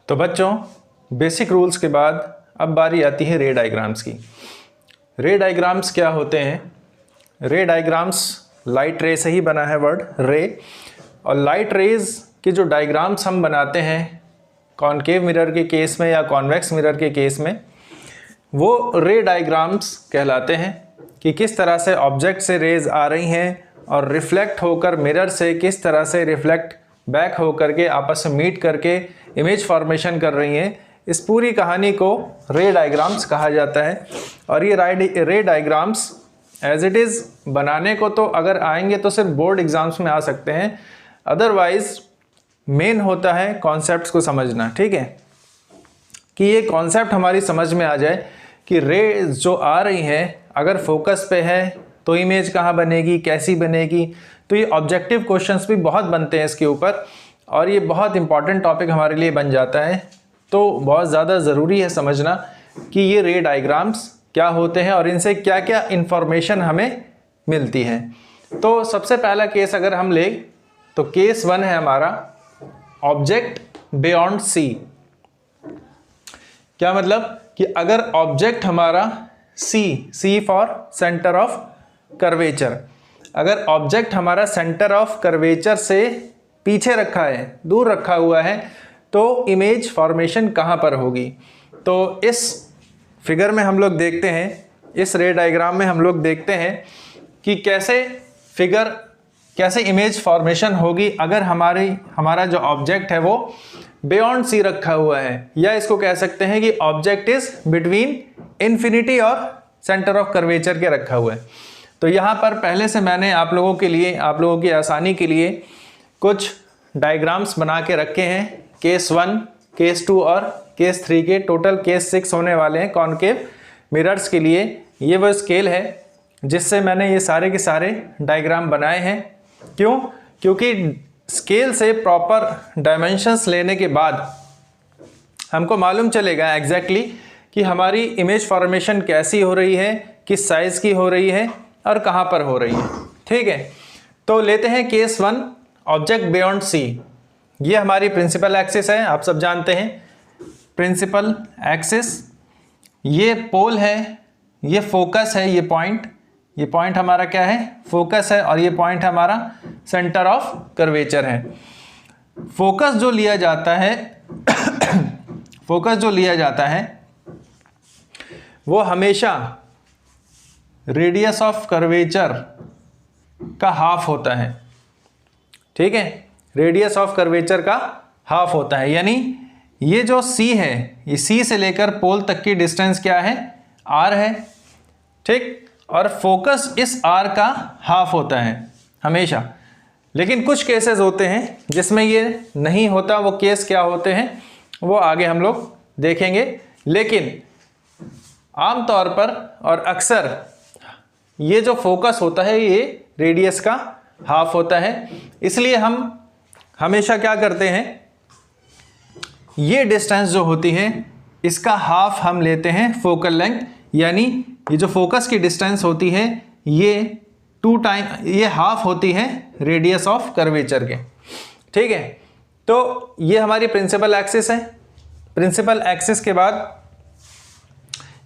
तो बच्चों, basic rules के बाद अब बारी आती है रे डायग्राम्स की। रे डायग्राम्स क्या होते हैं? रे डायग्राम्स, लाइट रे से ही बना है वर्ड रे, और लाइट रेज के जो डायग्राम्स हम बनाते हैं कॉनकेव मिरर के केस में या कॉन्वेक्स मिरर के केस में, वो रे डायग्राम्स कहलाते हैं कि किस तरह से ऑब्जेक्ट से रेज आ रही हैं और रिफ्लेक्ट होकर मिरर से किस तरह से रिफ्लेक्ट बैक होकर के आपस में मीट करके इमेज फॉर्मेशन कर रही हैं। इस पूरी कहानी को रे डायग्राम्स कहा जाता है। और ये रे डायग्राम्स एज इट इज़ बनाने को तो अगर आएंगे तो सिर्फ बोर्ड एग्जाम्स में आ सकते हैं, अदरवाइज मेन होता है कॉन्सेप्ट्स को समझना। ठीक है, कि ये कॉन्सेप्ट हमारी समझ में आ जाए कि रे जो आ रही है अगर फोकस पे है तो इमेज कहाँ बनेगी, कैसी बनेगी। तो ये ऑब्जेक्टिव क्वेश्चंस भी बहुत बनते हैं इसके ऊपर, और ये बहुत इंपॉर्टेंट टॉपिक हमारे लिए बन जाता है। तो बहुत ज़्यादा ज़रूरी है समझना कि ये रे डायग्राम्स क्या होते हैं और इनसे क्या क्या इंफॉर्मेशन हमें मिलती है। तो सबसे पहला केस अगर हम ले तो केस 1 है हमारा ऑब्जेक्ट बियॉन्ड सी। क्या मतलब कि अगर ऑब्जेक्ट हमारा सी फॉर सेंटर ऑफ कर्वेचर, अगर ऑब्जेक्ट हमारा सेंटर ऑफ कर्वेचर से पीछे रखा है, दूर रखा हुआ है, तो इमेज फॉर्मेशन कहाँ पर होगी। तो इस फिगर में हम लोग देखते हैं, इस रे डायग्राम में हम लोग देखते हैं कि कैसे इमेज फॉर्मेशन होगी अगर हमारा जो ऑब्जेक्ट है वो बियॉन्ड सी रखा हुआ है, या इसको कह सकते हैं कि ऑब्जेक्ट इज बिटवीन इन्फिनिटी और सेंटर ऑफ कर्वेचर के रखा हुआ है। तो यहाँ पर पहले से मैंने आप लोगों की आसानी के लिए कुछ डायग्राम्स बना के रखे हैं। केस 1, केस 2 और केस 3 के टोटल केस 6 होने वाले हैं कॉनकेव मिरर्स के लिए। ये वो स्केल है जिससे मैंने ये सारे के सारे डायग्राम बनाए हैं। क्यों? क्योंकि स्केल से प्रॉपर डायमेंशंस लेने के बाद हमको मालूम चलेगा एग्जैक्टली कि हमारी इमेज फॉर्मेशन कैसी हो रही है, किस साइज़ की हो रही है और कहाँ पर हो रही है। ठीक है, तो लेते हैं केस 1 ऑब्जेक्ट बियॉन्ड सी। ये हमारी प्रिंसिपल एक्सिस है, आप सब जानते हैं प्रिंसिपल एक्सिस। ये पोल है, ये फोकस है, ये पॉइंट हमारा क्या है, फोकस है, और ये पॉइंट हमारा सेंटर ऑफ कर्वेचर है। फोकस जो लिया जाता है वो हमेशा रेडियस ऑफ कर्वेचर का हाफ होता है। ठीक है, रेडियस ऑफ कर्वेचर का हाफ होता है, यानी ये जो सी है, ये सी से लेकर पोल तक की डिस्टेंस क्या है, आर है। ठीक, और फोकस इस आर का हाफ होता है हमेशा। लेकिन कुछ केसेस होते हैं जिसमें ये नहीं होता, वो केस क्या होते हैं वो आगे हम लोग देखेंगे। लेकिन आमतौर पर और अक्सर ये जो फोकस होता है ये रेडियस का हाफ होता है। इसलिए हम हमेशा क्या करते हैं, ये डिस्टेंस जो होती है इसका हाफ हम लेते हैं फोकल लेंथ, यानी ये जो फोकस की डिस्टेंस होती है ये हाफ होती है रेडियस ऑफ कर्वेचर के। ठीक है, तो ये हमारी प्रिंसिपल एक्सिस है। प्रिंसिपल एक्सिस के बाद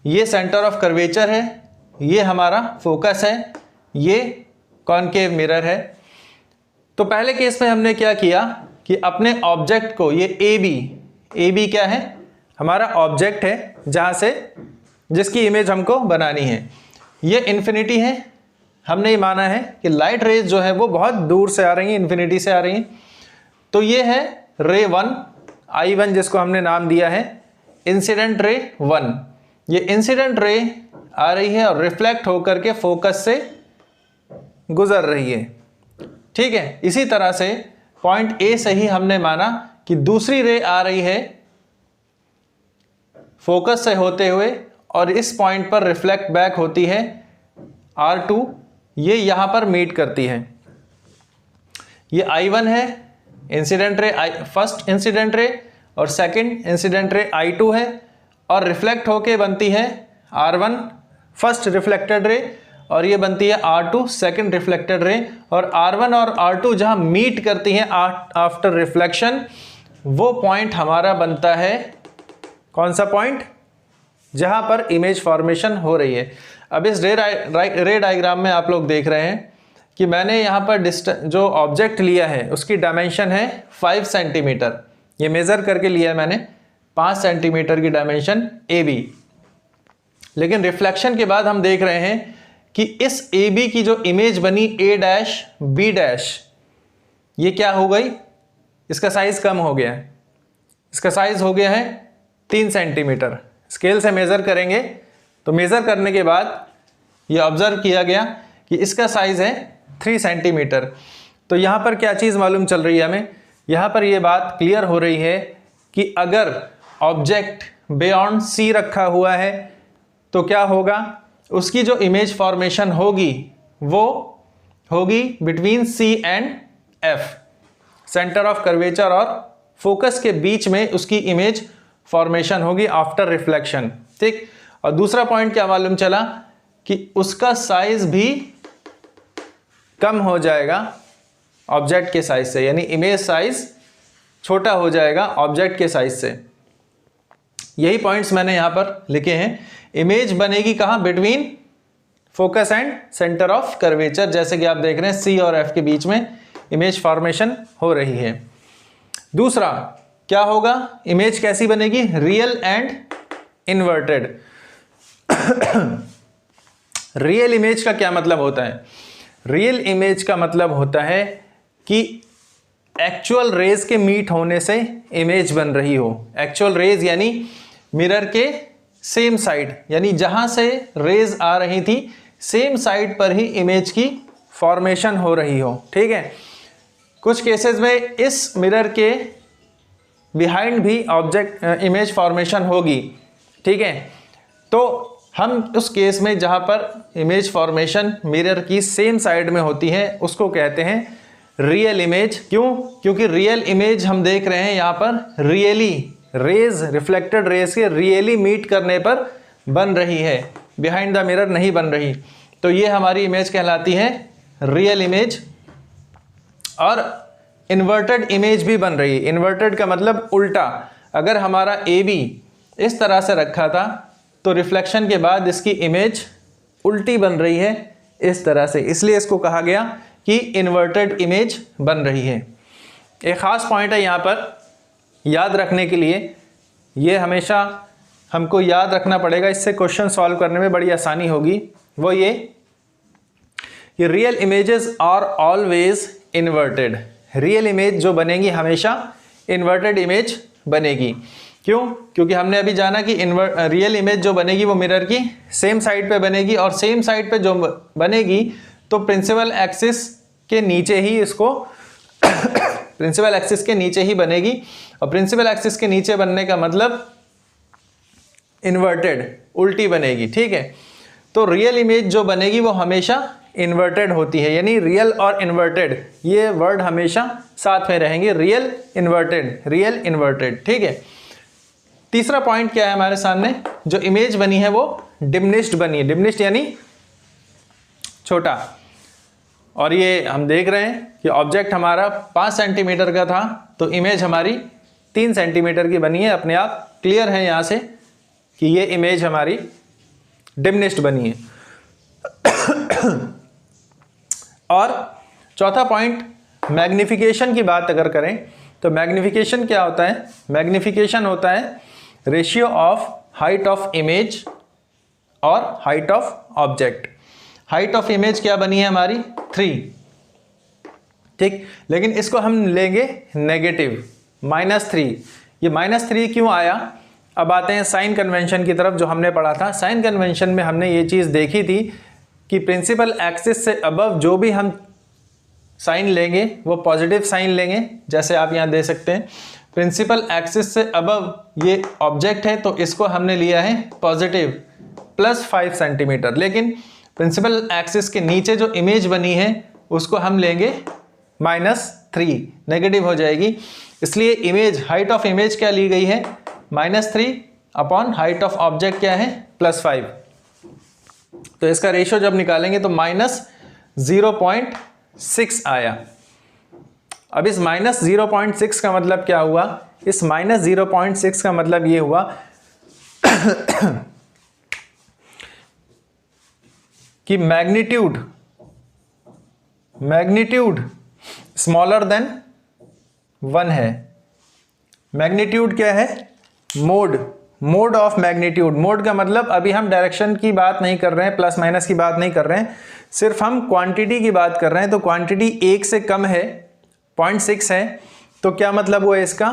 ये सेंटर ऑफ कर्वेचर है, ये हमारा फोकस है, ये कॉनकेव मिरर है। तो पहले केस में हमने क्या किया कि अपने ऑब्जेक्ट को, ये ए बी क्या है, हमारा ऑब्जेक्ट है जिसकी इमेज हमको बनानी है। ये इन्फिनिटी है, हमने ये माना है कि लाइट रेज जो है वो बहुत दूर से आ रही हैं, इन्फिनिटी से आ रही हैं। तो ये है रे 1, I1 जिसको हमने नाम दिया है इंसिडेंट रे 1। ये इंसिडेंट रे आ रही है और रिफ्लेक्ट होकर के फोकस से गुजर रही है। ठीक है, इसी तरह से पॉइंट ए से ही हमने माना कि दूसरी रे आ रही है फोकस से होते हुए और इस पॉइंट पर रिफ्लेक्ट बैक होती है R2, ये यहां पर मीट करती है। ये I1 है incident ray, first incident ray, और सेकंड इंसिडेंट रे I2 है, और रिफ्लेक्ट होके बनती है R1 फर्स्ट रिफ्लेक्टेड रे, और ये बनती है R2 सेकंड रिफ्लेक्टेड रे। और R1 और R2 जहां मीट करती हैं आफ्टर रिफ्लेक्शन, वो पॉइंट हमारा बनता है कौन सा पॉइंट, जहां पर इमेज फॉर्मेशन हो रही है। अब इस रे डायग्राम में आप लोग देख रहे हैं कि मैंने यहाँ पर जो ऑब्जेक्ट लिया है उसकी डायमेंशन है 5 सेंटीमीटर, ये मेज़र करके लिया है मैंने 5 सेंटीमीटर की डायमेंशन AB। लेकिन रिफ्लेक्शन के बाद हम देख रहे हैं कि इस AB की जो इमेज बनी A' B', ये क्या हो गई, इसका साइज कम हो गया है, इसका साइज हो गया है 3 सेंटीमीटर। स्केल से मेज़र करेंगे तो मेज़र करने के बाद ये ऑब्जर्व किया गया कि इसका साइज है 3 सेंटीमीटर। तो यहाँ पर क्या चीज़ मालूम चल रही है हमें, यहाँ पर ये बात क्लियर हो रही है कि अगर ऑब्जेक्ट बियॉन्ड C रखा हुआ है तो क्या होगा, उसकी जो इमेज फॉर्मेशन होगी वो होगी between C and F, centre of curvature और फोकस के बीच में उसकी इमेज फॉर्मेशन होगी आफ्टर रिफ्लेक्शन। ठीक, और दूसरा पॉइंट क्या मालूम चला कि उसका साइज भी कम हो जाएगा ऑब्जेक्ट के साइज से, यानी इमेज साइज छोटा हो जाएगा ऑब्जेक्ट के साइज से। यही पॉइंट्स मैंने यहां पर लिखे हैं। इमेज बनेगी कहां, between focus and centre of curvature, जैसे कि आप देख रहे हैं C और F के बीच में इमेज फॉर्मेशन हो रही है। दूसरा क्या होगा, इमेज कैसी बनेगी, real and inverted. Real image का क्या मतलब होता है, रियल इमेज का मतलब होता है कि एक्चुअल रेज के मीट होने से इमेज बन रही हो। एक्चुअल रेज यानी मिरर के सेम साइड, यानी जहां से रेज आ रही थी सेम साइड पर ही इमेज की फॉर्मेशन हो रही हो। ठीक है, कुछ केसेस में इस मिरर के बिहाइंड भी ऑब्जेक्ट इमेज फॉर्मेशन होगी। ठीक है, तो हम उस केस में जहां पर इमेज फॉर्मेशन मिरर की सेम साइड में होती है उसको कहते हैं रियल इमेज। क्यों, क्योंकि रियल इमेज हम देख रहे हैं यहां पर रियली रेज, रिफ्लेक्टेड रेज के रियली मीट करने पर बन रही है, बिहाइंड द मिरर नहीं बन रही। तो ये हमारी इमेज कहलाती है रियल इमेज। और इन्वर्टेड इमेज भी बन रही है। इन्वर्टेड का मतलब उल्टा, अगर हमारा AB इस तरह से रखा था तो रिफ्लेक्शन के बाद इसकी इमेज उल्टी बन रही है इस तरह से, इसलिए इसको कहा गया कि इन्वर्टेड इमेज बन रही है। एक ख़ास पॉइंट है यहाँ पर याद रखने के लिए, ये हमेशा हमको याद रखना पड़ेगा, इससे क्वेश्चन सॉल्व करने में बड़ी आसानी होगी। वो ये real images are always inverted. Real image जो बनेगी हमेशा इन्वर्टेड इमेज बनेगी। क्यों, क्योंकि हमने अभी जाना कि रियल इमेज जो बनेगी वो मिरर की सेम साइड पे बनेगी, और सेम साइड पे जो बनेगी तो प्रिंसिपल एक्सिस के नीचे ही इसको प्रिंसिपल एक्सिस के नीचे ही बनेगी, और प्रिंसिपल एक्सिस के नीचे बनने का मतलब इन्वर्टेड, उल्टी बनेगी। ठीक है, तो रियल इमेज जो बनेगी वो हमेशा इन्वर्टेड होती है, यानी रियल और इन्वर्टेड ये वर्ड हमेशा साथ में रहेंगे, रियल इन्वर्टेड, रियल इन्वर्टेड। ठीक है, तीसरा पॉइंट क्या है हमारे सामने, जो इमेज बनी है वो डिमिनिश्ड बनी है। डिमिनिश्ड यानी छोटा, और ये हम देख रहे हैं कि ऑब्जेक्ट हमारा 5 सेंटीमीटर का था तो इमेज हमारी 3 सेंटीमीटर की बनी है। अपने आप क्लियर है यहाँ से कि ये इमेज हमारी डिमिनिश्ड बनी है। और चौथा पॉइंट, मैग्निफिकेशन की बात अगर करें तो मैग्निफिकेशन क्या होता है, मैग्निफिकेशन होता है ratio of height of image और height of object. Height of image क्या बनी है हमारी 3, ठीक, लेकिन इसको हम लेंगे नेगेटिव -3। ये -3 क्यों आया, अब आते हैं साइन कन्वेंशन की तरफ जो हमने पढ़ा था। साइन कन्वेंशन में हमने ये चीज़ देखी थी कि प्रिंसिपल एक्सिस से अबव जो भी हम साइन लेंगे वो पॉजिटिव साइन लेंगे, जैसे आप यहाँ दे सकते हैं प्रिंसिपल एक्सिस से अबव ये ऑब्जेक्ट है तो इसको हमने लिया है पॉजिटिव +5 सेंटीमीटर, लेकिन प्रिंसिपल एक्सिस के नीचे जो इमेज बनी है उसको हम लेंगे -3, नेगेटिव हो जाएगी। इसलिए इमेज, हाइट ऑफ इमेज क्या ली गई है -3 अपॉन हाइट ऑफ ऑब्जेक्ट क्या है +5। तो इसका रेशियो जब निकालेंगे तो -0.6 आया। अब इस -0.6 का मतलब क्या हुआ इस -0.6 का मतलब ये हुआ कि मैग्नीट्यूड स्मॉलर देन 1 है। मैग्नीट्यूड क्या है? Mode of magnitude. मोड का मतलब अभी हम डायरेक्शन की बात नहीं कर रहे हैं, प्लस माइनस की बात नहीं कर रहे हैं, सिर्फ हम क्वांटिटी की बात कर रहे हैं। तो क्वांटिटी 1 से कम है, 0.6 है, तो क्या मतलब हुआ इसका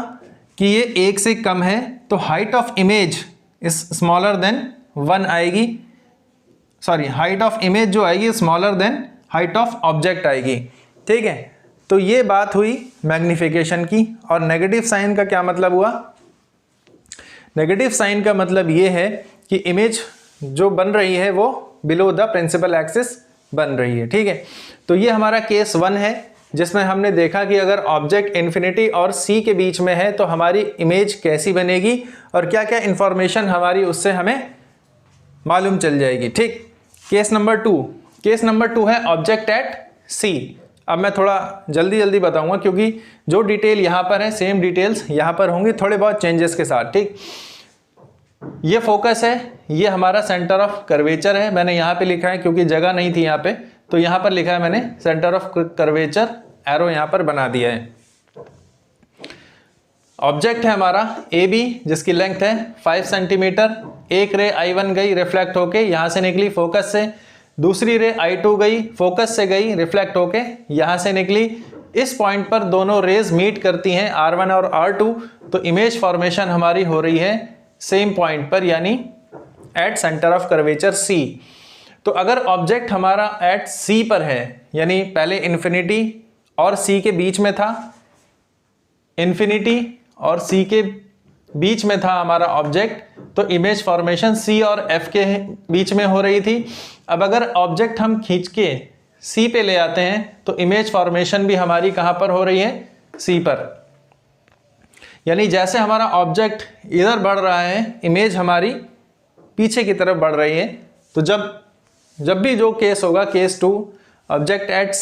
कि ये 1 से कम है, तो height of image is smaller than 1 आएगी। सॉरी, हाइट ऑफ इमेज जो आएगी smaller than height of object आएगी। ठीक है, तो ये बात हुई मैग्निफिकेशन की। और नेगेटिव साइन का क्या मतलब हुआ? नेगेटिव साइन का मतलब ये है कि इमेज जो बन रही है वो बिलो द प्रिंसिपल एक्सिस बन रही है। ठीक है, तो ये हमारा केस 1 है, जिसमें हमने देखा कि अगर ऑब्जेक्ट इन्फिनिटी और सी के बीच में है तो हमारी इमेज कैसी बनेगी और क्या क्या इंफॉर्मेशन हमारी उससे हमें मालूम चल जाएगी। ठीक, केस नंबर 2 है ऑब्जेक्ट एट सी। अब मैं थोड़ा जल्दी बताऊंगा क्योंकि जो डिटेल यहाँ पर है सेम डिटेल्स यहाँ पर होंगी, थोड़े बहुत चेंजेस के साथ। ठीक, ये फोकस है, ये हमारा सेंटर ऑफ कर्वेचर है। मैंने यहाँ पे लिखा है क्योंकि जगह नहीं थी यहाँ पे, तो यहाँ पर लिखा है मैंने सेंटर ऑफ कर्वेचर, एरो यहाँ पर बना दिया है। ऑब्जेक्ट है हमारा ए बी, जिसकी लेंथ है 5 सेंटीमीटर। एक रे I1 गई रिफ्लेक्ट होके, यहाँ से निकली फोकस से। दूसरी रे I2 गई, फोकस से गई, रिफ्लेक्ट होके यहाँ से निकली। इस पॉइंट पर दोनों रेज मीट करती हैं, R1 और R2, तो इमेज फॉर्मेशन हमारी हो रही है सेम पॉइंट पर, यानी at centre of curvature C। तो अगर ऑब्जेक्ट हमारा एट C पर है, यानी पहले इन्फिनिटी और C के बीच में था, इन्फिनिटी और C के बीच में था हमारा ऑब्जेक्ट, तो इमेज फॉर्मेशन C और F के बीच में हो रही थी। अब अगर ऑब्जेक्ट हम खींच के C पे ले आते हैं तो इमेज फॉर्मेशन भी हमारी कहाँ पर हो रही है? C पर। यानी जैसे हमारा ऑब्जेक्ट इधर बढ़ रहा है, इमेज हमारी पीछे की तरफ बढ़ रही है। तो जब भी जो केस होगा, केस 2, ऑब्जेक्ट एट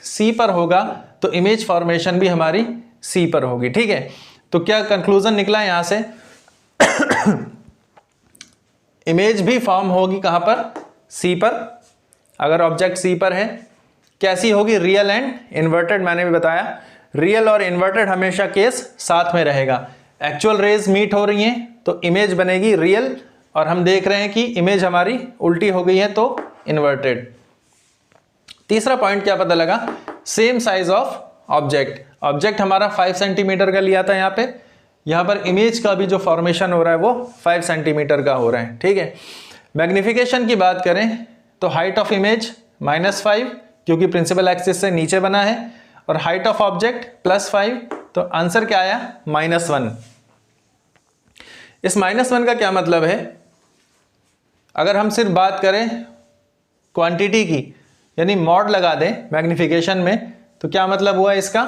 C पर होगा तो इमेज फॉर्मेशन भी हमारी C पर होगी। ठीक है, तो क्या कंक्लूजन निकला यहां से? इमेज भी फॉर्म होगी कहां पर? C पर। अगर ऑब्जेक्ट C पर है, कैसी होगी? Real and inverted. मैंने भी बताया रियल और इन्वर्टेड हमेशा केस साथ में रहेगा। एक्चुअल रेज मीट हो रही हैं तो इमेज बनेगी रियल, और हम देख रहे हैं कि इमेज हमारी उल्टी हो गई है तो इन्वर्टेड। तीसरा पॉइंट क्या पता लगा? सेम साइज ऑफ ऑब्जेक्ट हमारा 5 सेंटीमीटर का लिया था यहाँ पर इमेज का भी जो फॉर्मेशन हो रहा है वो 5 सेंटीमीटर का हो रहा है। ठीक है, मैग्निफिकेशन की बात करें तो हाइट ऑफ इमेज -5 क्योंकि प्रिंसिपल एक्सिस से नीचे बना है, और हाइट ऑफ ऑब्जेक्ट +5, तो आंसर क्या आया? -1। इस -1 का क्या मतलब है? अगर हम सिर्फ बात करें क्वांटिटी की, यानी मॉड लगा दें मैग्निफिकेशन में, तो क्या मतलब हुआ इसका?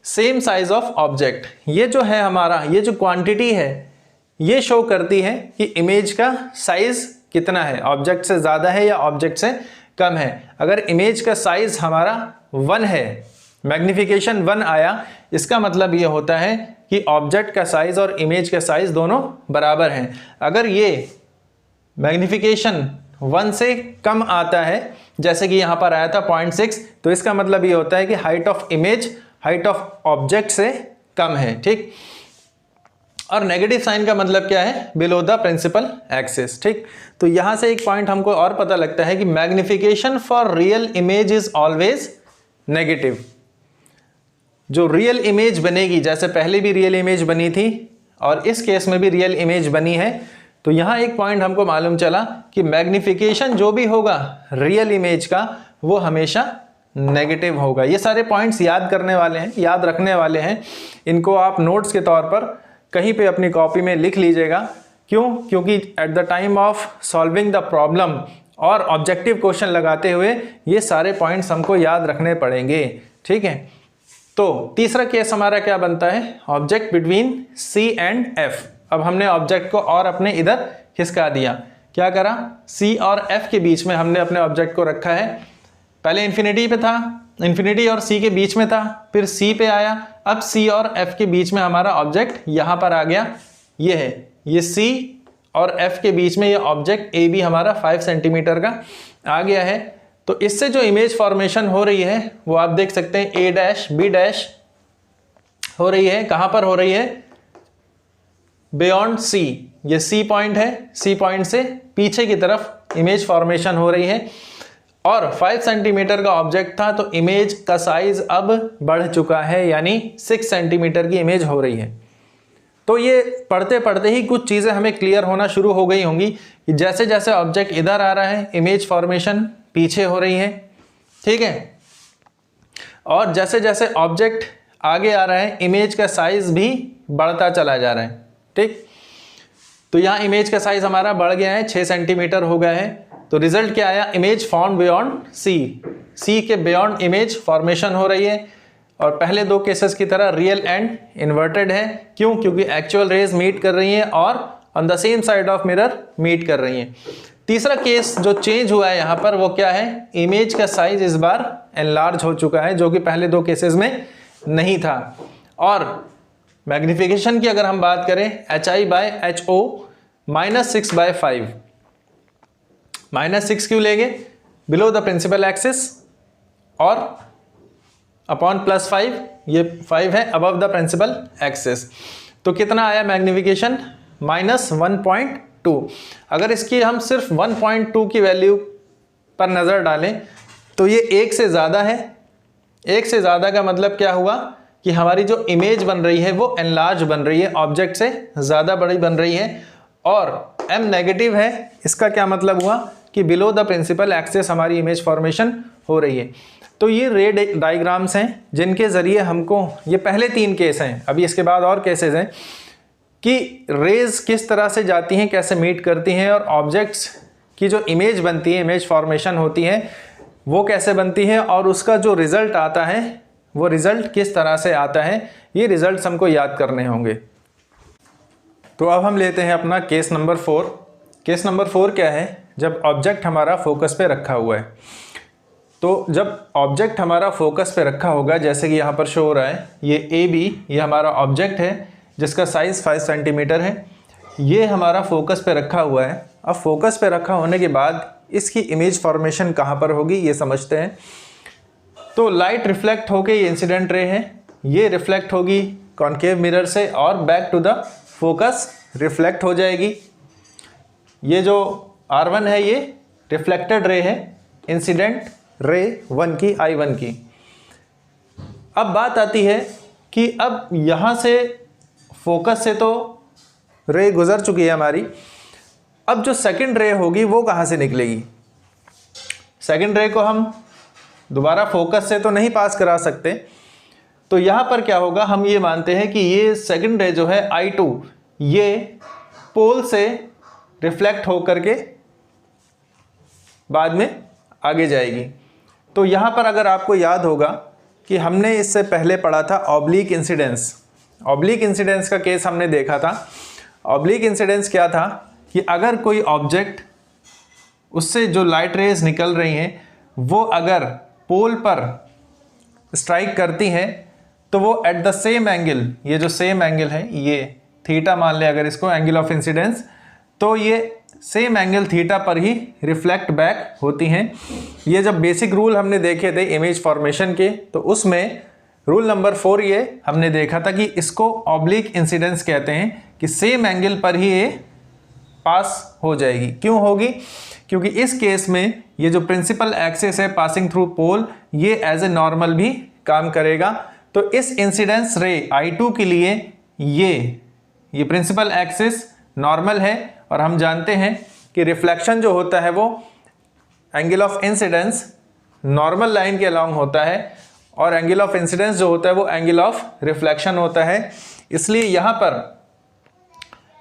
Same size of object. ये जो है हमारा, ये जो क्वांटिटी है, ये शो करती है कि इमेज का साइज कितना है, ऑब्जेक्ट से ज़्यादा है या ऑब्जेक्ट से कम है। अगर इमेज का साइज हमारा 1 है, मैग्निफिकेशन 1 आया, इसका मतलब ये होता है कि ऑब्जेक्ट का साइज और इमेज का साइज दोनों बराबर हैं। अगर ये मैग्निफिकेशन 1 से कम आता है, जैसे कि यहाँ पर आया था 0.6, तो इसका मतलब ये होता है कि height of image height of object से कम है। ठीक, और नेगेटिव साइन का मतलब क्या है? Below the principal axis. ठीक, तो यहां से एक पॉइंट हमको और पता लगता है कि magnification for real image is always negative. जो रियल इमेज बनेगी, जैसे पहले भी रियल इमेज बनी थी और इस केस में भी रियल इमेज बनी है, तो यहां एक पॉइंट हमको मालूम चला कि मैग्निफिकेशन जो भी होगा रियल इमेज का, वो हमेशा नेगेटिव होगा। ये सारे पॉइंट्स याद करने वाले हैं, याद रखने वाले हैं। इनको आप नोट्स के तौर पर कहीं पे अपनी कॉपी में लिख लीजिएगा। क्यों? क्योंकि at the time of solving the problem और ऑब्जेक्टिव क्वेश्चन लगाते हुए ये सारे पॉइंट्स हमको याद रखने पड़ेंगे। ठीक है, तो तीसरा केस हमारा क्या बनता है? Object between C and F। अब हमने ऑब्जेक्ट को और अपने इधर खिसका दिया। क्या करा? C और F के बीच में हमने अपने ऑब्जेक्ट को रखा है। पहले इन्फिनिटी पे था, इन्फिनिटी और C के बीच में था, फिर C पे आया, अब C और F के बीच में हमारा ऑब्जेक्ट यहाँ पर आ गया, ये है, ये C और F के बीच में ये ऑब्जेक्ट AB हमारा 5 सेंटीमीटर का आ गया है। तो इससे जो इमेज फॉर्मेशन हो रही है वो आप देख सकते हैं A डैश B डैश हो रही है। कहाँ पर हो रही है? बियॉन्ड C, ये C पॉइंट है, C पॉइंट से पीछे की तरफ इमेज फॉर्मेशन हो रही है। और 5 सेंटीमीटर का ऑब्जेक्ट था तो इमेज का साइज अब बढ़ चुका है, यानी 6 सेंटीमीटर की इमेज हो रही है। तो ये पढ़ते पढ़ते ही कुछ चीज़ें हमें क्लियर होना शुरू हो गई होंगी कि जैसे जैसे ऑब्जेक्ट इधर आ रहा है इमेज फॉर्मेशन पीछे हो रही है, ठीक है, और जैसे जैसे ऑब्जेक्ट आगे आ रहा है इमेज का साइज भी बढ़ता चला जा रहा है, ठीक। तो यहाँ इमेज का साइज हमारा बढ़ गया है, 6 सेंटीमीटर हो गया है। तो रिजल्ट क्या आया? इमेज फाउंड बियॉन्ड सी के बियॉन्ड इमेज फॉर्मेशन हो रही है। और पहले दो केसेस की तरह रियल एंड इन्वर्टेड है। क्यों? क्योंकि एक्चुअल रेज मीट कर रही हैं और on the same side of mirror meet कर रही हैं। तीसरा केस जो चेंज हुआ है यहाँ पर वो क्या है? इमेज का साइज इस बार एनलार्ज हो चुका है, जो कि पहले दो केसेस में नहीं था। और मैग्निफिकेशन की अगर हम बात करें HI/HO -6/5, -6 क्यों लेंगे? बिलो द प्रिंसिपल एक्सिस और अपॉन +5, ये 5 है अबव द प्रिंसिपल एक्सिस। तो कितना आया मैग्निफिकेशन? -1.2। अगर इसकी हम सिर्फ 1.2 की वैल्यू पर नज़र डालें तो ये 1 से ज़्यादा है। 1 से ज़्यादा का मतलब क्या हुआ कि हमारी जो इमेज बन रही है वो एनलार्ज बन रही है, ऑब्जेक्ट से ज़्यादा बड़ी बन रही है। और M नेगेटिव है, इसका क्या मतलब हुआ कि बिलो द प्रिंसिपल एक्सिस हमारी इमेज फॉर्मेशन हो रही है। तो ये रे डायग्राम्स हैं जिनके ज़रिए हमको, ये पहले 3 केस हैं, अभी इसके बाद और केसेस हैं कि रेज किस तरह से जाती हैं, कैसे मीट करती हैं, और ऑब्जेक्ट्स की जो इमेज बनती है, इमेज फॉर्मेशन होती है, वो कैसे बनती है, और उसका जो रिज़ल्ट आता है वो रिज़ल्ट किस तरह से आता है। ये रिज़ल्ट्स हमको याद करने होंगे। तो अब हम लेते हैं अपना केस नंबर 4। केस नंबर 4 क्या है? जब ऑब्जेक्ट हमारा फोकस पे रखा हुआ है। तो जब ऑब्जेक्ट हमारा फोकस पे रखा होगा, जैसे कि यहाँ पर शो हो रहा है, ये AB, ये हमारा ऑब्जेक्ट है जिसका साइज़ 5 सेंटीमीटर है। ये हमारा फोकस पे रखा हुआ है। अब फोकस पे रखा होने के बाद इसकी इमेज फॉर्मेशन कहाँ पर होगी ये समझते हैं। तो लाइट रिफ्लेक्ट होके ये इंसिडेंट रे है, ये रिफ्लेक्ट होगी कॉनकेव मिरर से और back to the focus reflect हो जाएगी। ये जो R1 है ये रिफ्लेक्टेड रे है, इंसिडेंट रे 1 की, I1 की। अब बात आती है कि अब यहाँ से फोकस से तो रे गुजर चुकी है हमारी, अब जो सेकंड रे होगी वो कहाँ से निकलेगी? सेकंड रे को हम दोबारा फोकस से तो नहीं पास करा सकते। तो यहाँ पर क्या होगा, हम ये मानते हैं कि ये सेकंड रे जो है I2, ये पोल से रिफ्लेक्ट हो करके बाद में आगे जाएगी। तो यहाँ पर अगर आपको याद होगा कि हमने इससे पहले पढ़ा था ऑब्लिक इंसिडेंस। ऑब्लिक इंसिडेंस का केस हमने देखा था। ऑब्लिक इंसिडेंस क्या था कि अगर कोई ऑब्जेक्ट, उससे जो लाइट रेज निकल रही हैं वो अगर पोल पर स्ट्राइक करती हैं तो वो एट द सेम एंगल, ये जो सेम एंगल है ये थीटा मान ले अगर इसको एंगल ऑफ इंसिडेंस, तो ये सेम एंगल थीटा पर ही रिफ्लेक्ट बैक होती हैं। ये जब बेसिक रूल हमने देखे थे इमेज फॉर्मेशन के, तो उसमें रूल नंबर 4 ये हमने देखा था कि इसको ऑब्लिक इंसिडेंस कहते हैं, कि सेम एंगल पर ही ये पास हो जाएगी। क्यों होगी? क्योंकि इस केस में ये जो प्रिंसिपल एक्सिस है पासिंग थ्रू पोल, ये एज ए नॉर्मल भी काम करेगा। तो इस इंसिडेंस रे I2 के लिए ये प्रिंसिपल एक्सिस नॉर्मल है, और हम जानते हैं कि रिफ्लेक्शन जो होता है वो angle of incidence normal line के अलॉन्ग होता है, और एंगल ऑफ इंसिडेंस जो होता है वो एंगल ऑफ रिफ्लेक्शन होता है। इसलिए यहाँ पर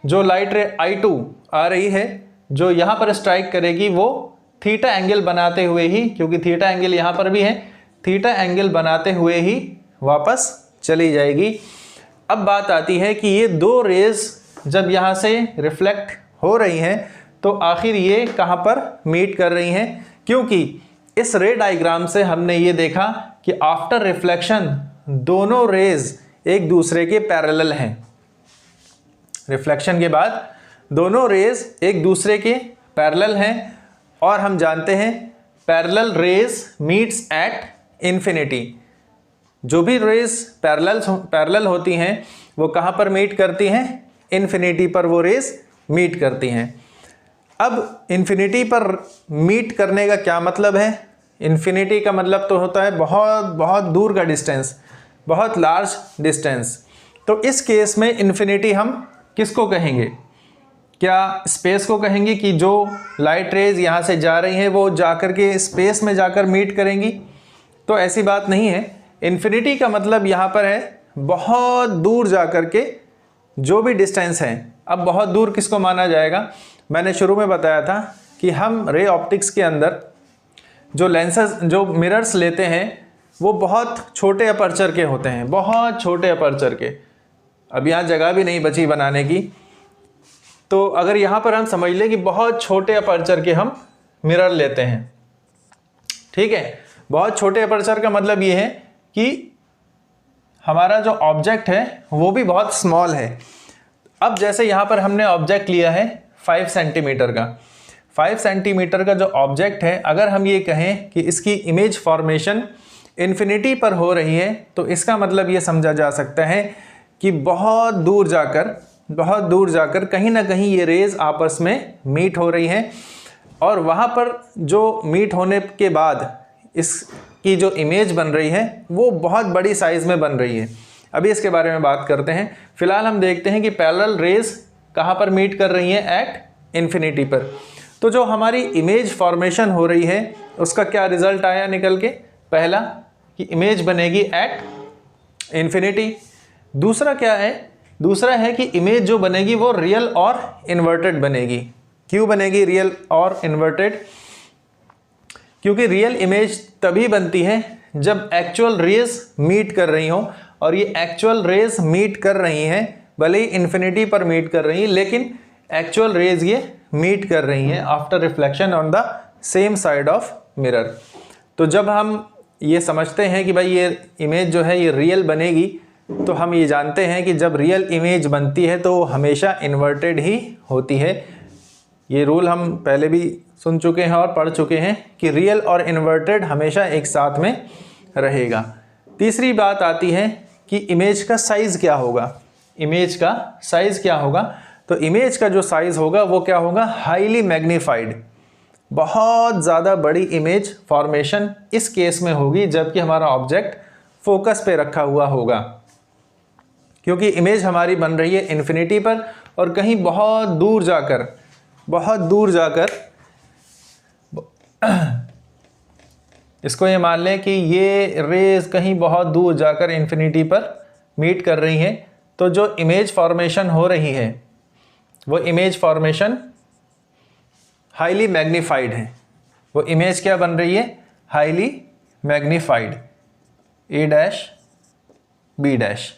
जो लाइट रे I2 आ रही है, जो यहाँ पर स्ट्राइक करेगी वो थीटा एंगल बनाते हुए ही, क्योंकि थीटा एंगल यहाँ पर भी है, थीटा एंगल बनाते हुए ही वापस चली जाएगी। अब बात आती है कि ये दो रेज जब यहाँ से रिफ्लेक्ट हो रही हैं तो आखिर ये कहाँ पर मीट कर रही हैं? क्योंकि इस रे डायग्राम से हमने ये देखा कि आफ्टर रिफ्लेक्शन दोनों रेज एक दूसरे के पैरेलल हैं। रिफ्लेक्शन के बाद दोनों रेज एक दूसरे के पैरेलल हैं और हम जानते हैं parallel raise meets at infinity. जो भी रेज पैरेलल होती हैं वो कहाँ पर मीट करती हैं? इन्फिनिटी पर वो रेज मीट करती हैं। अब इन्फिनिटी पर मीट करने का क्या मतलब है? इन्फिनिटी का मतलब तो होता है बहुत बहुत दूर का डिस्टेंस, बहुत लार्ज डिस्टेंस। तो इस केस में इन्फिनिटी हम किसको कहेंगे? क्या स्पेस को कहेंगे कि जो लाइट रेज यहाँ से जा रही हैं वो जाकर के स्पेस में जाकर मीट करेंगी? तो ऐसी बात नहीं है। इन्फिनिटी का मतलब यहाँ पर है बहुत दूर जाकर के जो भी डिस्टेंस है। अब बहुत दूर किसको माना जाएगा? मैंने शुरू में बताया था कि हम रे ऑप्टिक्स के अंदर जो लेंसेज, जो मिरर्स लेते हैं वो बहुत छोटे अपर्चर के होते हैं, बहुत छोटे अपर्चर के। अब यहाँ जगह भी नहीं बची बनाने की, तो अगर यहाँ पर हम समझ लें कि बहुत छोटे अपर्चर के हम मिरर लेते हैं, ठीक है। बहुत छोटे अपर्चर का मतलब ये है कि हमारा जो ऑब्जेक्ट है वो भी बहुत स्मॉल है। अब जैसे यहाँ पर हमने ऑब्जेक्ट लिया है 5 सेंटीमीटर का। 5 सेंटीमीटर का जो ऑब्जेक्ट है, अगर हम ये कहें कि इसकी इमेज फॉर्मेशन इन्फिनिटी पर हो रही है, तो इसका मतलब ये समझा जा सकता है कि बहुत दूर जाकर कहीं ना कहीं ये रेज आपस में मीट हो रही हैं और वहाँ पर जो मीट होने के बाद इसकी जो इमेज बन रही है वो बहुत बड़ी साइज़ में बन रही है। अभी इसके बारे में बात करते हैं। फिलहाल हम देखते हैं कि पैरेलल रेज कहाँ पर मीट कर रही हैं? एट इन्फिनिटी पर। तो जो हमारी इमेज फॉर्मेशन हो रही है उसका क्या रिजल्ट आया निकल के? पहला कि इमेज बनेगी एट इन्फिनिटी। दूसरा क्या है? दूसरा है कि इमेज जो बनेगी वो रियल और इन्वर्टेड बनेगी। क्यों बनेगी रियल और इन्वर्टेड? क्योंकि रियल इमेज तभी बनती है जब एक्चुअल रेज मीट कर रही हो, और ये एक्चुअल रेज मीट कर रही हैं, भले ही इन्फिनिटी पर मीट कर रही हैं, लेकिन एक्चुअल रेज ये मीट कर रही हैं after reflection on the same side of mirror. तो जब हम ये समझते हैं कि भाई ये इमेज जो है ये रियल बनेगी, तो हम ये जानते हैं कि जब रियल इमेज बनती है तो हमेशा इन्वर्टेड ही होती है। ये रूल हम पहले भी सुन चुके हैं और पढ़ चुके हैं कि रियल और इन्वर्टेड हमेशा एक साथ में रहेगा। तीसरी बात आती है कि इमेज का साइज़ क्या होगा। इमेज का साइज़ क्या होगा? तो इमेज का जो साइज़ होगा वो क्या होगा? Highly magnified. बहुत ज़्यादा बड़ी इमेज फॉर्मेशन इस केस में होगी जबकि हमारा ऑब्जेक्ट फोकस पे रखा हुआ होगा, क्योंकि इमेज हमारी बन रही है इन्फिनिटी पर और कहीं बहुत दूर जाकर इसको ये मान लें कि ये रेज कहीं बहुत दूर जाकर इन्फिनिटी पर मीट कर रही हैं। तो जो इमेज फॉर्मेशन हो रही है वो इमेज फॉर्मेशन हाईली मैग्नीफाइड है। वो इमेज क्या बन रही है? हाईली मैग्नीफाइड, ए डैश बी डैश।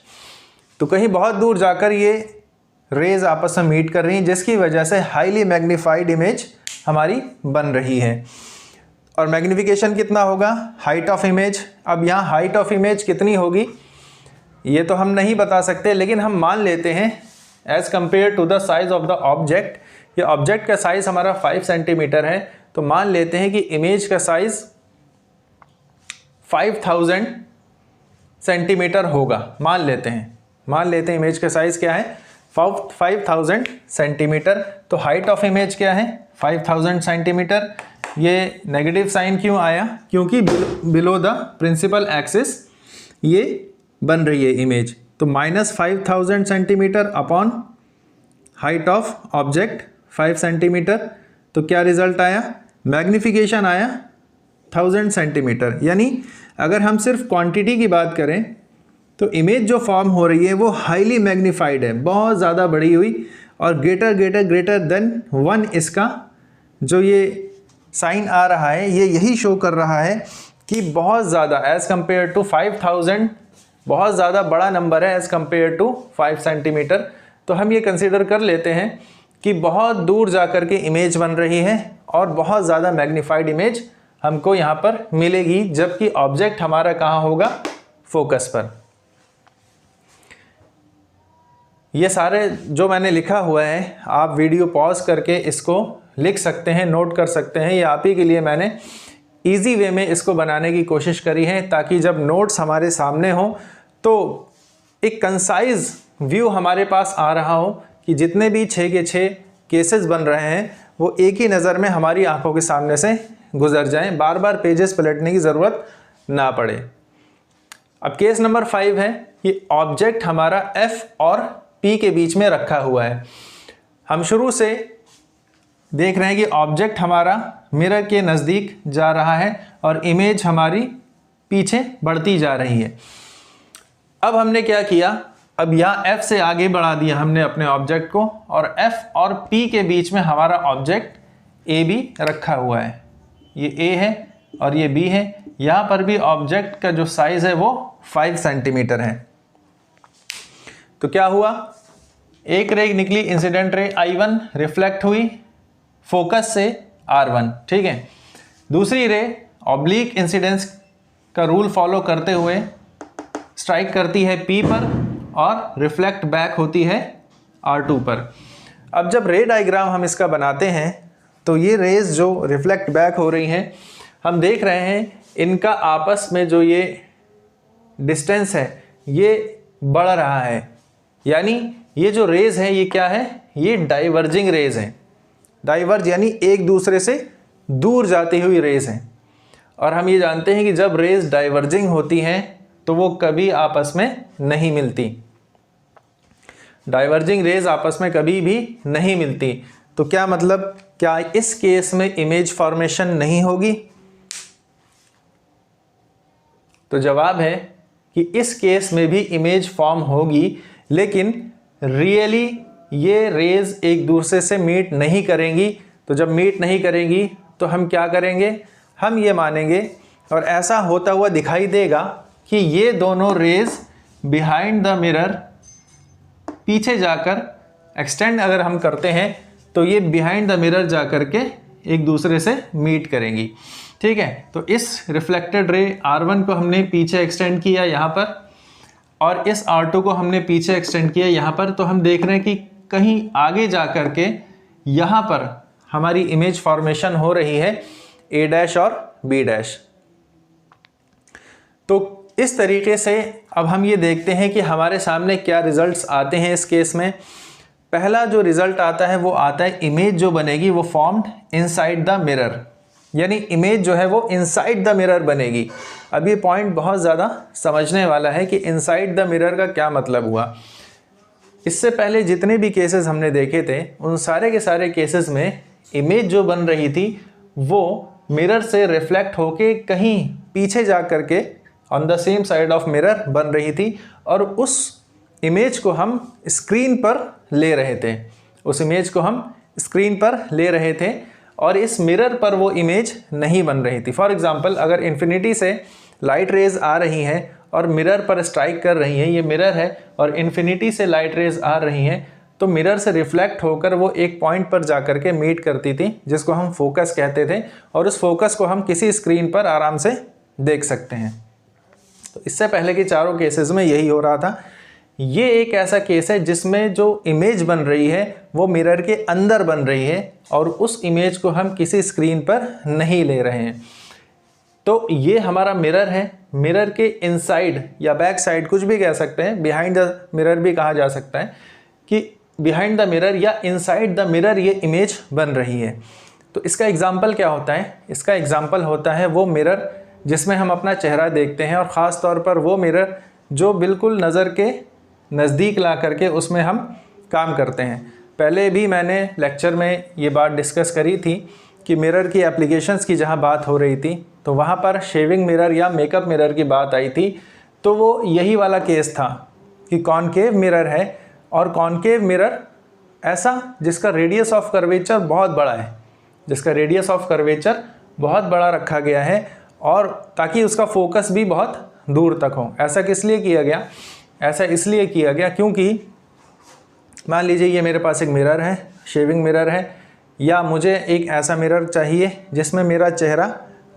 तो कहीं बहुत दूर जाकर ये रेज आपस में मीट कर रही हैं, जिसकी वजह से हाईली मैग्नीफाइड इमेज हमारी बन रही है। और मैग्नीफिकेशन कितना होगा? Height of image. अब यहाँ हाइट ऑफ इमेज कितनी होगी ये तो हम नहीं बता सकते, लेकिन हम मान लेते हैं as compared to the size of the object, ये ऑब्जेक्ट का साइज हमारा 5 सेंटीमीटर है, तो मान लेते हैं कि इमेज का साइज 5000 सेंटीमीटर होगा। मान लेते हैं इमेज का साइज क्या है? 5000 सेंटीमीटर। तो हाइट ऑफ इमेज क्या है? 5000 सेंटीमीटर। ये नेगेटिव साइन क्यों आया? क्योंकि बिलो द प्रिंसिपल एक्सिस ये बन रही है इमेज। तो -5000 centimetre upon height of object 5 centimetre. तो क्या रिजल्ट आया? मैग्नीफिकेशन आया 1000 सेंटीमीटर। यानी अगर हम सिर्फ क्वांटिटी की बात करें तो इमेज जो फॉर्म हो रही है वो हाईली मैग्नीफाइड है, बहुत ज़्यादा बड़ी हुई, और ग्रेटर देन 1 इसका जो ये साइन आ रहा है ये यही शो कर रहा है कि बहुत ज़्यादा एज़ कम्पेयर टू 5000 बहुत ज़्यादा बड़ा नंबर है एज़ कम्पेयर टू 5 सेंटीमीटर। तो हम ये कंसीडर कर लेते हैं कि बहुत दूर जाकर के इमेज बन रही है और बहुत ज़्यादा मैग्नीफाइड इमेज हमको यहाँ पर मिलेगी, जबकि ऑब्जेक्ट हमारा कहाँ होगा? फोकस पर। ये सारे जो मैंने लिखा हुआ है आप वीडियो पॉज करके इसको लिख सकते हैं, नोट कर सकते हैं। ये आप ही के लिए मैंने इजी वे में इसको बनाने की कोशिश करी है, ताकि जब नोट्स हमारे सामने हो तो एक कंसाइज व्यू हमारे पास आ रहा हो कि जितने भी 6 के 6 केसेस बन रहे हैं वो एक ही नज़र में हमारी आंखों के सामने से गुजर जाएं, बार बार पेजेस पलटने की ज़रूरत ना पड़े। अब केस नंबर 5 है कि ऑब्जेक्ट हमारा F और P के बीच में रखा हुआ है। हम शुरू से देख रहे हैं कि ऑब्जेक्ट हमारा मिरर के नज़दीक जा रहा है और इमेज हमारी पीछे बढ़ती जा रही है। अब हमने क्या किया, अब यहाँ F से आगे बढ़ा दिया हमने अपने ऑब्जेक्ट को, और F और P के बीच में हमारा ऑब्जेक्ट AB रखा हुआ है। ये A है और ये B है। यहाँ पर भी ऑब्जेक्ट का जो साइज़ है वो 5 सेंटीमीटर है। तो क्या हुआ, एक रे निकली इंसिडेंट रे I1, रिफ्लेक्ट हुई फोकस से R1, ठीक है। दूसरी रे ऑब्लिक इंसिडेंस का रूल फॉलो करते हुए स्ट्राइक करती है P पर और रिफ्लेक्ट बैक होती है R2 पर। अब जब रे डायग्राम हम इसका बनाते हैं तो ये रेज जो रिफ्लेक्ट बैक हो रही हैं, हम देख रहे हैं इनका आपस में जो ये डिस्टेंस है ये बढ़ रहा है। यानी ये जो रेज है ये क्या है, ये डाइवर्जिंग रेज हैं। डाइवर्ज यानी एक दूसरे से दूर जाती हुई रेज हैं। और हम ये जानते हैं कि जब रेज डाइवर्जिंग होती हैं तो वो कभी आपस में नहीं मिलती। डाइवर्जिंग रेज आपस में कभी भी नहीं मिलती। तो क्या मतलब, क्या इस केस में इमेज फॉर्मेशन नहीं होगी? तो जवाब है कि इस केस में भी इमेज फॉर्म होगी, लेकिन रियली ये रेज एक दूसरे से मीट नहीं करेंगी। तो जब मीट नहीं करेंगी तो हम क्या करेंगे, हम ये मानेंगे और ऐसा होता हुआ दिखाई देगा कि ये दोनों रेज बिहाइंड द मिरर पीछे जाकर एक्सटेंड अगर हम करते हैं तो ये बिहाइंड द मिरर जा कर के एक दूसरे से मीट करेंगी, ठीक है। तो इस रिफ्लेक्टेड रे R1 को हमने पीछे एक्सटेंड किया यहाँ पर, और इस R2 को हमने पीछे एक्सटेंड किया यहाँ पर। तो हम देख रहे हैं कि कहीं आगे जा कर के यहाँ पर हमारी इमेज फॉर्मेशन हो रही है A' और B'। तो इस तरीके से अब हम ये देखते हैं कि हमारे सामने क्या रिजल्ट्स आते हैं इस केस में। पहला जो रिजल्ट आता है वो आता है इमेज जो बनेगी वो फॉर्म्ड इनसाइड द मिरर, यानी इमेज जो है वो इनसाइड द मिरर बनेगी। अब ये पॉइंट बहुत ज़्यादा समझने वाला है कि इनसाइड द मिरर का क्या मतलब हुआ। इससे पहले जितने भी केसेस हमने देखे थे उन सारे के सारे केसेस में इमेज जो बन रही थी वो मिरर से रिफ्लेक्ट होके कहीं पीछे जा कर के on the same side of mirror बन रही थी, और उस इमेज को हम स्क्रीन पर ले रहे थे। उस इमेज को हम स्क्रीन पर ले रहे थे और इस मिरर पर वो इमेज नहीं बन रही थी। फॉर एग्जांपल, अगर इन्फिनिटी से लाइट रेज आ रही हैं और मिरर पर स्ट्राइक कर रही हैं, ये मिरर है और इन्फिनिटी से लाइट रेज आ रही हैं, तो मिरर से रिफ्लेक्ट होकर वो एक पॉइंट पर जाकर के मीट करती थी जिसको हम फोकस कहते थे, और उस फोकस को हम किसी स्क्रीन पर आराम से देख सकते हैं। तो इससे पहले के चारों केसेस में यही हो रहा था। ये एक ऐसा केस है जिसमें जो इमेज बन रही है वो मिरर के अंदर बन रही है और उस इमेज को हम किसी स्क्रीन पर नहीं ले रहे हैं। तो ये हमारा मिरर है। मिरर के इनसाइड या बैक साइड कुछ भी कह सकते हैं, बिहाइंड द मिरर भी कहा जा सकता है कि बिहाइंड द मिरर या इनसाइड द मिरर ये इमेज बन रही है। तो इसका एग्जाम्पल क्या होता है? इसका एग्जाम्पल होता है वो मिरर जिसमें हम अपना चेहरा देखते हैं, और ख़ास तौर पर वो मिरर जो बिल्कुल नज़र के नज़दीक ला करके उसमें हम काम करते हैं। पहले भी मैंने लेक्चर में ये बात डिस्कस करी थी कि मिरर की एप्लीकेशंस की जहाँ बात हो रही थी तो वहाँ पर शेविंग मिरर या मेकअप मिरर की बात आई थी। तो वो यही वाला केस था कि कॉनकेव मिरर है, और कॉनकेव मिरर ऐसा जिसका रेडियस ऑफ कर्वेचर बहुत बड़ा है, जिसका रेडियस ऑफ कर्वेचर बहुत बड़ा रखा गया है, और ताकि उसका फोकस भी बहुत दूर तक हो। ऐसा किस लिए किया गया? ऐसा इसलिए किया गया क्योंकि मान लीजिए ये मेरे पास एक मिरर है, शेविंग मिरर है, या मुझे एक ऐसा मिरर चाहिए जिसमें मेरा चेहरा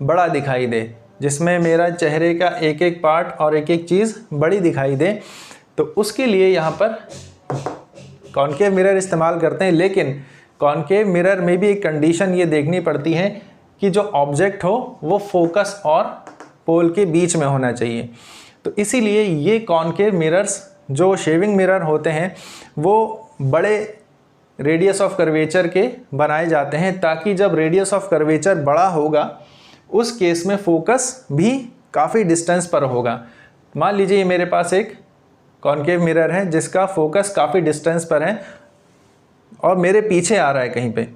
बड़ा दिखाई दे, जिसमें मेरा चेहरे का एक एक पार्ट और एक एक चीज़ बड़ी दिखाई दे। तो उसके लिए यहाँ पर कॉनकेव मिरर इस्तेमाल करते हैं, लेकिन कॉनकेव मिरर में भी एक कंडीशन ये देखनी पड़ती है कि जो ऑब्जेक्ट हो वो फोकस और पोल के बीच में होना चाहिए। तो इसीलिए ये कॉनकेव मिरर्स जो शेविंग मिरर होते हैं वो बड़े रेडियस ऑफ कर्वेचर के बनाए जाते हैं, ताकि जब रेडियस ऑफ कर्वेचर बड़ा होगा उस केस में फोकस भी काफ़ी डिस्टेंस पर होगा। मान लीजिए मेरे पास एक कॉनकेव मिरर है जिसका फोकस काफ़ी डिस्टेंस पर है और मेरे पीछे आ रहा है कहीं पे,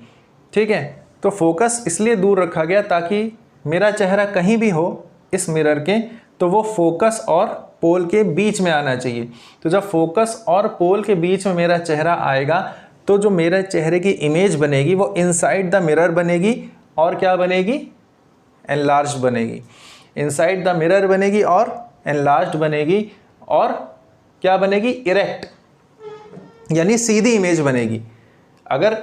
ठीक है। तो फोकस इसलिए दूर रखा गया ताकि मेरा चेहरा कहीं भी हो इस मिरर के तो वो फोकस और पोल के बीच में आना चाहिए। तो जब फोकस और पोल के बीच में मेरा चेहरा आएगा तो जो मेरे चेहरे की इमेज बनेगी वो इनसाइड द मिरर बनेगी और क्या बनेगी, एनलार्ज्ड बनेगी। इनसाइड द मिरर बनेगी और एनलार्ज्ड बनेगी और क्या बनेगी, इरेक्ट, यानी सीधी इमेज बनेगी। अगर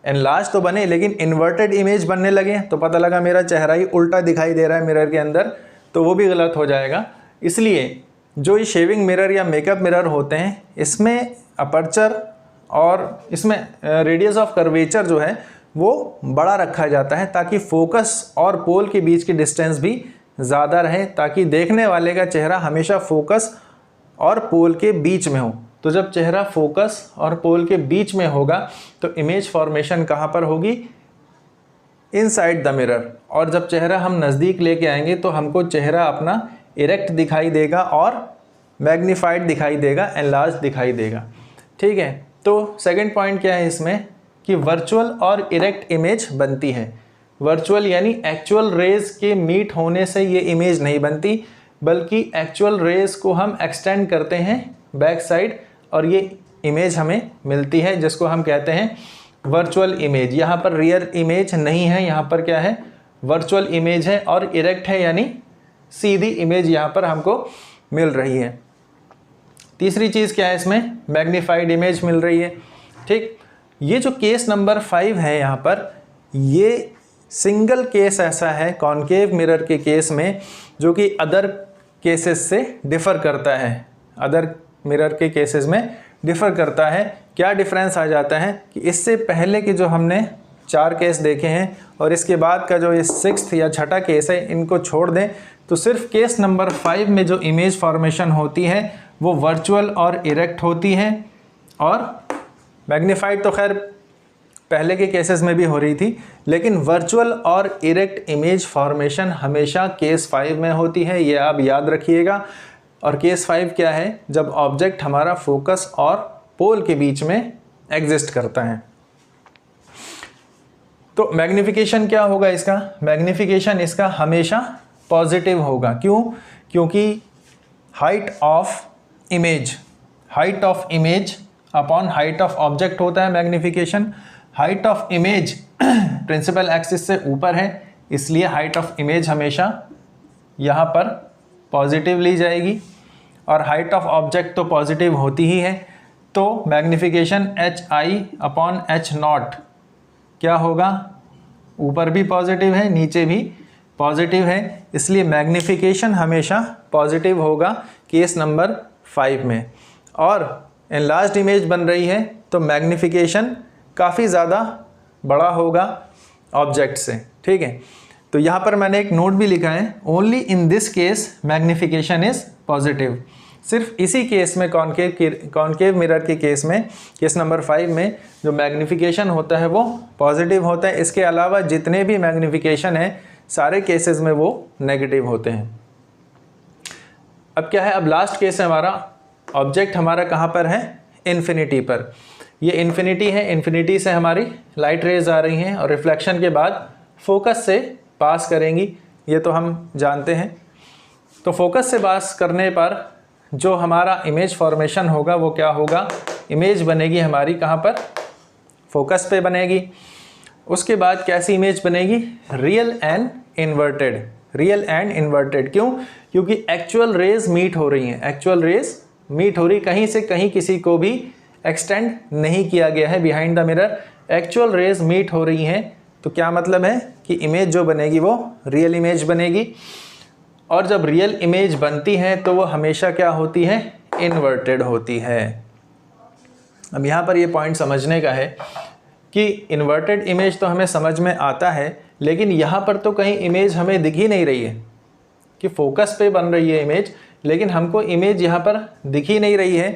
एनलार्ज तो बने लेकिन इन्वर्टेड इमेज बनने लगे तो पता लगा मेरा चेहरा ही उल्टा दिखाई दे रहा है मिरर के अंदर, तो वो भी गलत हो जाएगा। इसलिए जो ये शेविंग मिरर या मेकअप मिरर होते हैं इसमें अपर्चर और इसमें रेडियस ऑफ कर्वेचर जो है वो बड़ा रखा जाता है ताकि फोकस और पोल के बीच की डिस्टेंस भी ज़्यादा रहे, ताकि देखने वाले का चेहरा हमेशा फोकस और पोल के बीच में हो। तो जब चेहरा फोकस और पोल के बीच में होगा तो इमेज फॉर्मेशन कहाँ पर होगी, इनसाइड द मिरर। और जब चेहरा हम नज़दीक लेके आएंगे तो हमको चेहरा अपना इरेक्ट दिखाई देगा और मैग्नीफाइड दिखाई देगा, एनलार्ज दिखाई देगा, ठीक है। तो सेकंड पॉइंट क्या है इसमें कि वर्चुअल और इरेक्ट इमेज बनती है। वर्चुअल यानी एक्चुअल रेज के मीट होने से ये इमेज नहीं बनती, बल्कि एक्चुअल रेज को हम एक्सटेंड करते हैं बैक साइड और ये इमेज हमें मिलती है जिसको हम कहते हैं वर्चुअल इमेज। यहाँ पर रियल इमेज नहीं है, यहाँ पर क्या है, वर्चुअल इमेज है और इरेक्ट है यानी सीधी इमेज यहाँ पर हमको मिल रही है। तीसरी चीज़ क्या है इसमें, मैग्नीफाइड इमेज मिल रही है, ठीक। ये जो केस नंबर 5 है यहाँ पर, ये सिंगल केस ऐसा है कॉनकेव मिरर के केस में जो कि अदर केसेस से डिफ़र करता है, अदर मिरर के केसेस में डिफ़र करता है। क्या डिफरेंस आ जाता है कि इससे पहले के जो हमने 4 केस देखे हैं और इसके बाद का जो ये 6th या छठा केस है इनको छोड़ दें तो सिर्फ केस नंबर 5 में जो इमेज फॉर्मेशन होती है वो वर्चुअल और इरेक्ट होती है, और मैग्नीफाइड तो खैर पहले के केसेस में भी हो रही थी, लेकिन वर्चुअल और इरेक्ट इमेज फॉर्मेशन हमेशा केस 5 में होती है, ये आप याद रखिएगा। और केस 5 क्या है, जब ऑब्जेक्ट हमारा फोकस और पोल के बीच में एग्जिस्ट करता है। तो मैग्निफिकेशन क्या होगा इसका, मैग्निफिकेशन इसका हमेशा पॉजिटिव होगा। क्यों, क्योंकि height of image upon height of object होता है magnification. Height of image principal axis से ऊपर है, इसलिए हाइट ऑफ इमेज हमेशा यहाँ पर पॉजिटिव ली जाएगी, और हाइट ऑफ ऑब्जेक्ट तो पॉजिटिव होती ही है। तो मैग्निफिकेशन HI/H0 क्या होगा, ऊपर भी पॉजिटिव है नीचे भी पॉजिटिव है, इसलिए मैग्निफिकेशन हमेशा पॉजिटिव होगा केस नंबर 5 में। और एनलार्ज्ड इमेज बन रही है तो मैग्निफिकेशन काफ़ी ज़्यादा बड़ा होगा ऑब्जेक्ट से, ठीक है। तो यहाँ पर मैंने एक नोट भी लिखा है, only in this case magnification is positive. सिर्फ इसी केस में कॉनकेव मिरर के केस में, केस नंबर 5 में जो मैग्निफिकेशन होता है वो पॉजिटिव होता है। इसके अलावा जितने भी मैग्निफिकेशन है सारे केसेस में वो नेगेटिव होते हैं। अब क्या है, अब लास्ट केस है हमारा, ऑब्जेक्ट हमारा कहाँ पर है, इन्फिनिटी पर। ये इन्फिनिटी है, इन्फिनिटी से हमारी लाइट रेज आ रही हैं और रिफ्लेक्शन के बाद फोकस से पास करेंगी, ये तो हम जानते हैं। तो फोकस से पास करने पर जो हमारा इमेज फॉर्मेशन होगा वो क्या होगा, इमेज बनेगी हमारी कहाँ पर, फोकस पे बनेगी। उसके बाद कैसी इमेज बनेगी, real and inverted. Real and inverted क्यों, क्योंकि एक्चुअल रेज मीट हो रही हैं, एक्चुअल रेज मीट हो रही, कहीं से कहीं किसी को भी एक्सटेंड नहीं किया गया है behind the mirror, actual rays meet हो रही हैं। तो क्या मतलब है कि इमेज जो बनेगी वो रियल इमेज बनेगी, और जब रियल इमेज बनती है तो वो हमेशा क्या होती है, इन्वर्टेड होती है। अब यहाँ पर ये पॉइंट समझने का है कि इन्वर्टेड इमेज तो हमें समझ में आता है, लेकिन यहाँ पर तो कहीं इमेज हमें दिख ही नहीं रही है कि फोकस पे बन रही है इमेज, लेकिन हमको इमेज यहाँ पर दिख ही नहीं रही है।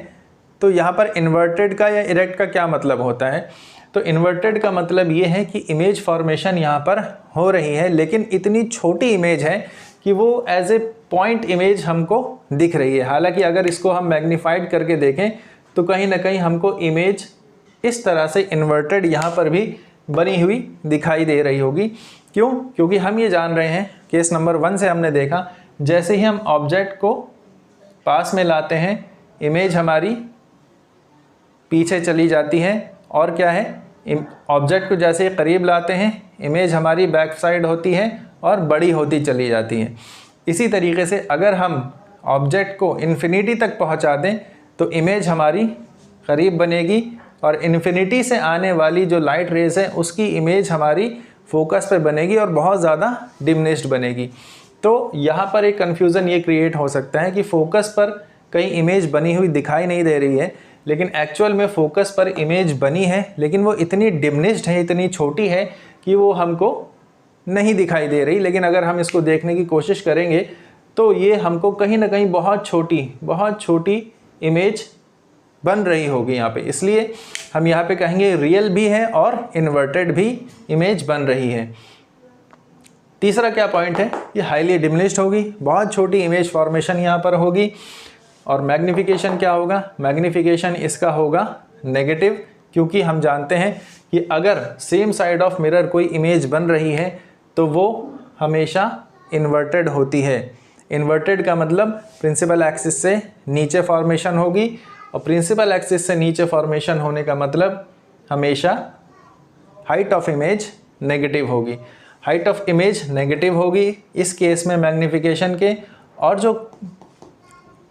तो यहाँ पर इन्वर्टेड का या इरेक्ट का क्या मतलब होता है? तो इन्वर्टेड का मतलब ये है कि इमेज फॉर्मेशन यहाँ पर हो रही है, लेकिन इतनी छोटी इमेज है कि वो एज ए पॉइंट इमेज हमको दिख रही है। हालांकि अगर इसको हम मैग्नीफाइड करके देखें तो कहीं ना कहीं हमको इमेज इस तरह से इन्वर्टेड यहाँ पर भी बनी हुई दिखाई दे रही होगी। क्यों? क्योंकि हम ये जान रहे हैं, केस नंबर 1 से हमने देखा, जैसे ही हम ऑब्जेक्ट को पास में लाते हैं इमेज हमारी पीछे चली जाती है, और क्या है, ऑब्जेक्ट को जैसे ही करीब लाते हैं इमेज हमारी बैक साइड होती है और बड़ी होती चली जाती है। इसी तरीके से अगर हम ऑब्जेक्ट को इन्फिनिटी तक पहुंचा दें तो इमेज हमारी करीब बनेगी, और इन्फिनिटी से आने वाली जो लाइट रेज है उसकी इमेज हमारी फोकस पे बनेगी और बहुत ज़्यादा डिमिनिश्ड बनेगी। तो यहाँ पर एक कन्फ्यूज़न ये क्रिएट हो सकता है कि फोकस पर कहीं इमेज बनी हुई दिखाई नहीं दे रही है, लेकिन एक्चुअल में फोकस पर इमेज बनी है, लेकिन वो इतनी डिमिनिश्ड है, इतनी छोटी है कि वो हमको नहीं दिखाई दे रही। लेकिन अगर हम इसको देखने की कोशिश करेंगे तो ये हमको कहीं ना कहीं बहुत छोटी इमेज बन रही होगी यहाँ पे। इसलिए हम यहाँ पे कहेंगे रियल भी है और इन्वर्टेड भी इमेज बन रही है। तीसरा क्या पॉइंट है, ये हाईली डिमिनिश्ड होगी, बहुत छोटी इमेज फॉर्मेशन यहाँ पर होगी। और मैग्नीफिकेशन क्या होगा? मैग्नीफिकेशन इसका होगा नेगेटिव, क्योंकि हम जानते हैं कि अगर सेम साइड ऑफ मिरर कोई इमेज बन रही है तो वो हमेशा इन्वर्टेड होती है। इन्वर्टेड का मतलब प्रिंसिपल एक्सिस से नीचे फॉर्मेशन होगी, और प्रिंसिपल एक्सिस से नीचे फॉर्मेशन होने का मतलब हमेशा हाइट ऑफ इमेज नेगेटिव होगी। हाइट ऑफ इमेज नेगेटिव होगी इस केस में मैग्नीफिकेशन के, और जो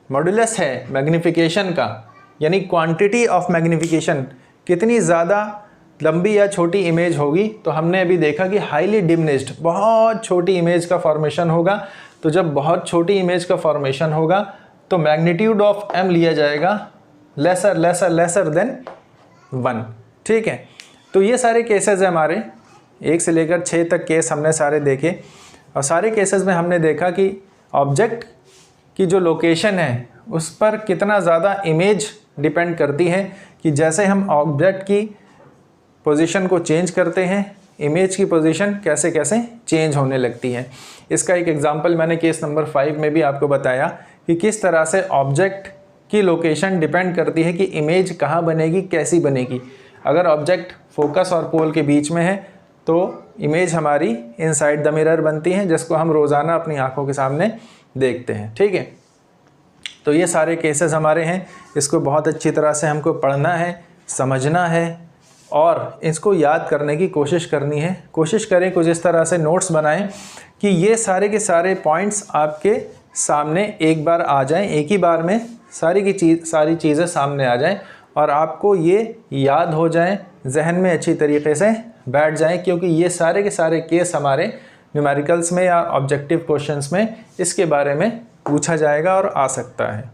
मॉडुलस है मैग्नीफिकेशन का, यानी क्वांटिटी ऑफ मैग्नीफिकेशन, कितनी ज़्यादा लंबी या छोटी इमेज होगी, तो हमने अभी देखा कि हाईली डिमिनिश्ड, बहुत छोटी इमेज का फॉर्मेशन होगा। तो जब बहुत छोटी इमेज का फॉर्मेशन होगा तो मैग्नीट्यूड ऑफ m लिया जाएगा लेसर देन 1। ठीक है, तो ये सारे केसेस हैं हमारे, 1 से लेकर 6 तक केस हमने सारे देखे, और सारे केसेस में हमने देखा कि ऑब्जेक्ट की जो लोकेशन है उस पर कितना ज़्यादा इमेज डिपेंड करती है, कि जैसे हम ऑब्जेक्ट की पोजीशन को चेंज करते हैं इमेज की पोजीशन कैसे कैसे चेंज होने लगती है। इसका एक एग्जांपल मैंने केस नंबर 5 में भी आपको बताया कि किस तरह से ऑब्जेक्ट की लोकेशन डिपेंड करती है कि इमेज कहाँ बनेगी, कैसी बनेगी। अगर ऑब्जेक्ट फोकस और पोल के बीच में है तो इमेज हमारी इनसाइड द मिरर बनती है, जिसको हम रोज़ाना अपनी आंखों के सामने देखते हैं। ठीक है, तो ये सारे केसेस हमारे हैं, इसको बहुत अच्छी तरह से हमको पढ़ना है, समझना है और इसको याद करने की कोशिश करनी है। कोशिश करें कुछ इस तरह से नोट्स बनाएं कि ये सारे के सारे पॉइंट्स आपके सामने एक बार आ जाएं, एक ही बार में सारी चीज़ें सामने आ जाएं और आपको ये याद हो जाएं, जहन में अच्छी तरीके से बैठ जाएं, क्योंकि ये सारे के सारे केस हमारे न्यूमेरिकल्स में या ऑब्जेक्टिव क्वेश्चंस में इसके बारे में पूछा जाएगा और आ सकता है।